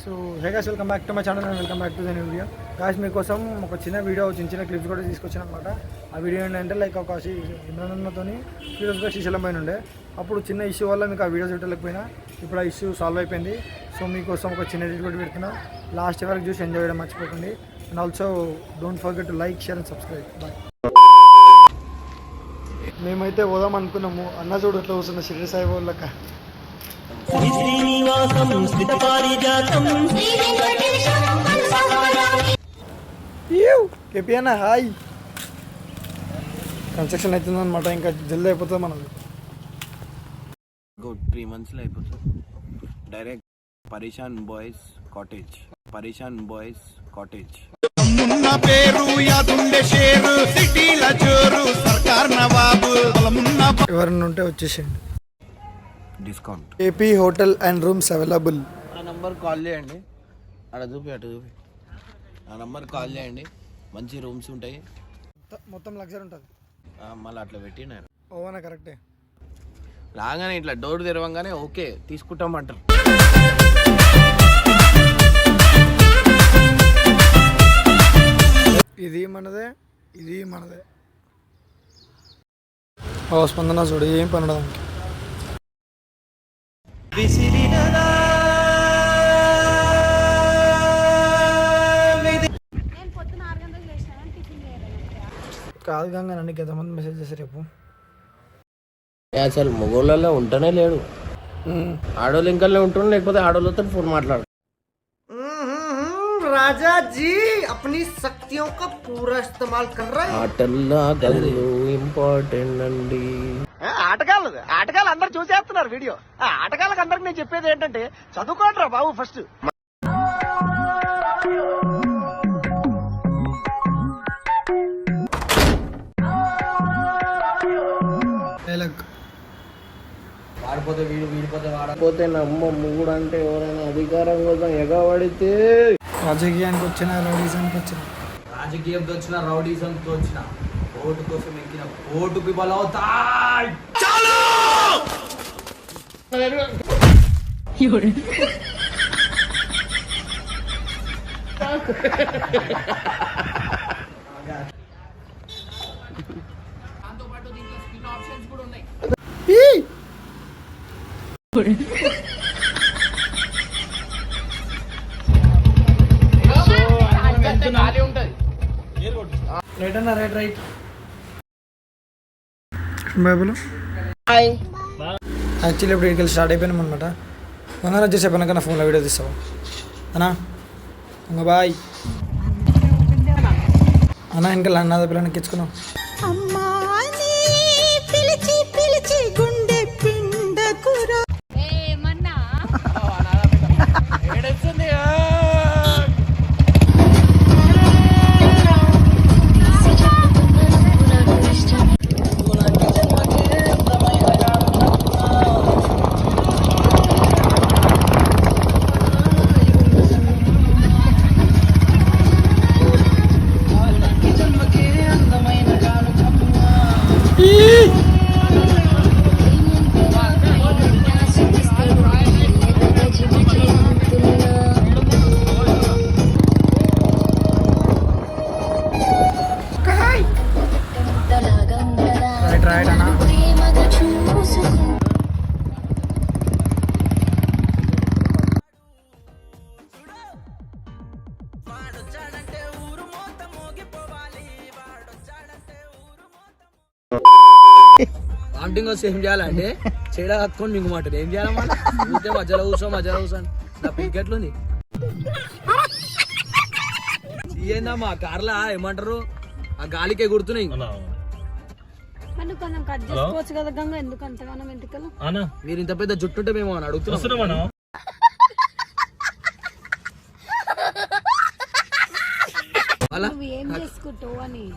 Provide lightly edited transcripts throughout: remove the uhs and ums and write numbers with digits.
So hey guys, welcome back to my channel and welcome back to the new video. Guys మీకోసం ఒక చిన్న video, చిన్న clips కూడా తీసుకొచ్చాను అనమాట. ఆ వీడియో ఏంటంటే లైక్ ఒక ఇమ్రాన్తో ఫీరోజ్గా శ్రీశైలం పైన ఉండే. అప్పుడు చిన్న ఇష్యూ వల్ల మీకు ఆ వీడియో చూడలేకపోయినా ఇప్పుడు ఆ ఇష్యూ సాల్వ్ అయిపోయింది. సో మీకోసం ఒక చిన్న రీల్ కూడా పెడుతున్నా. లాస్ట్ వరకు చూసి ఎంజాయ్ చేయడం మర్చిపోకండి. And also don't forget to like, share and subscribe. Bye. మేమైతే పోదాం అనుకున్నాము. అన్న చూడు ఎట్లా వస్తున్న షిరిడి సాయి వాళ్ళక. KPN hi. కన్స్ట్రక్షన్ అవుతుంది అనమాట, ఇంకా జల్దీ అయిపోతుంది మనది. 3 months లో అయిపోతుంది. డైరెక్ట్ పరేషాన్ బాయ్స్ కాటేజ్. మున్న పేరు యాదుండే షేరు సిటీల జోరు సర్కార్ నవాబు మున్న. ఎవరన్నా ఉంటే వచ్చేసేయండి. Discount. AP hotel and rooms available. ఆ నంబర్ కాల్ చేయండి. అటు చూపి ఆ నంబర్ కాల్ చేయండి. మంచి రూమ్స్ ఉంటాయి, మొత్తం లగ్జరీ ఉంటుంది. మళ్ళీ అట్లా పెట్టినారు. ఓవనా కరెక్టే. రాగానే ఇట్లా డోర్ తెరవంగానే ఓకే తీసుకుంటామంటారు. ఇది మనదే. స్పందన చూడు, ఏం పని దానికి. కాదు గంగా, నన్ను ఎంతమంది మెసేజ్ చేశారు రేపు. అసలు మొగోళ్ళలో ఉంటనే లేడు. ఆడోళ్ళు ఇంకల్నే ఉంటున్నా, లేకపోతే ఆడోళ్ళతో ఫోన్ మాట్లాడు. राजा जी अपनी शक्तियों का पूरा इस्तेमाल कर रहे हैं. ఆటల్లో గల్లు ఇంపార్టెంట్ అండి. ఆటగాళ్ళు అందరు చూసేస్తున్నారు వీడియో. ఆటగాళ్ళకి అందరికి నేను చెప్పేది ఏంటంటే చదువుకోండిరా బాబు ఫస్ట్. వాడిపోతే వాడపోతే నమ్మ మూడు అంటే ఎవరైనా అధికారం కోసం ఎగబడితే. రాజకీయానికి వచ్చిన, రౌడీజంకి వచ్చిన, రాజకీయంతో వచ్చిన, రౌడీజంతో వచ్చిన, ఓటు కోసం ఎక్కిన, ఓటుకి బలవుతాయి. దాంతోపాటు దీంట్లో స్పిన్ ఆప్షన్స్ కూడా ఉన్నాయి. Right Bible. యాక్చువల్లీ ఇప్పుడు ఇక్కడికి స్టార్ట్ అయిపోయినాం అనమాట. కొందరు వచ్చేసే పని కన్నా ఫోన్లో వీడియో తీస్తావు అన్నా. ఇంకా బాయ్ అన్నా. ఇంకా అన్నద పిల్లని ఎక్కించుకున్నాం. రైట్ అన్నా. వామిటింగ్ వస్తే ఏం చేయాలంటే చెడ కట్టుకొని మీకు మాట ఏం చేయాలమ్మా. మధ్యలో కూర్చోని నా పికెట్లుంది. ఏందమ్మా కార్లా ఏమంటారు, ఆ గాలికే గుర్తున్నాయి. మీరు ఇంత పెద్ద జుట్టుంటే మేము అని అడుగుతున్నాం.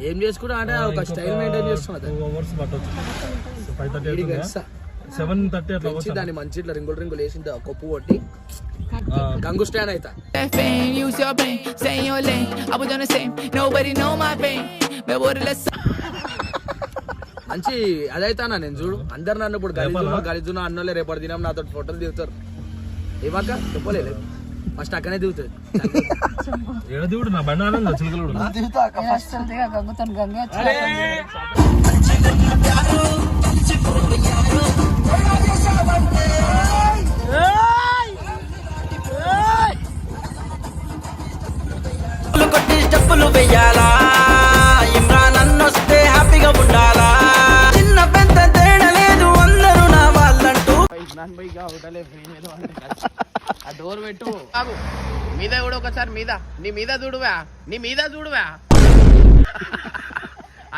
ఏం చేసుకుంటా అంటే ఒక స్టైల్ మెయింటైన్ చేస్తున్నా. దాన్ని మంచి ఇట్లా రింగులు వేసి కొప్పు కొట్టి గంగు స్టాండ్ అవుతా. మంచి అదైతానా నేను చూడు. అందరు నన్ను ఇప్పుడు గలీజునా అన్నోలే రేపటి దినం నాతో ఫోటోలు దిగుతారు. ఏమాక చెప్పలేదు ఫస్ట్ అక్కనే దిగుతుంది గంగుతాను గంగే కొట్టి స్టెప్పులు వెయ్యాలా ఇమ్రాన్ అన్నొస్తే హ్యాపీగా ఉండాలా చిన్న పెద్ద తేడా లేదు అందరూ నా వాళ్ళంటూ ఆ డోర్ పెట్టు బాబు మీద కూడా ఒకసారి మీద నీ మీద చూడువా నీ మీద చూడువా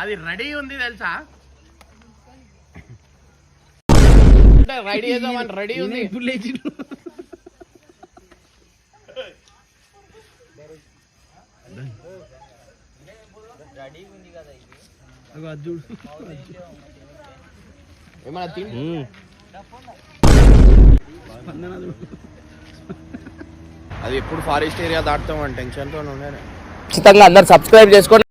అది రెడీ ఉంది తెలుసా రెడీ చేద్దామని రెడీ ఉంది ఏమన్నా తిండి అది ఎప్పుడు ఫారెస్ట్ ఏరియా దాటుతాం అని టెన్షన్తో ఉండే ఖచ్చితంగా అందరు సబ్స్క్రైబ్ చేసుకోండి.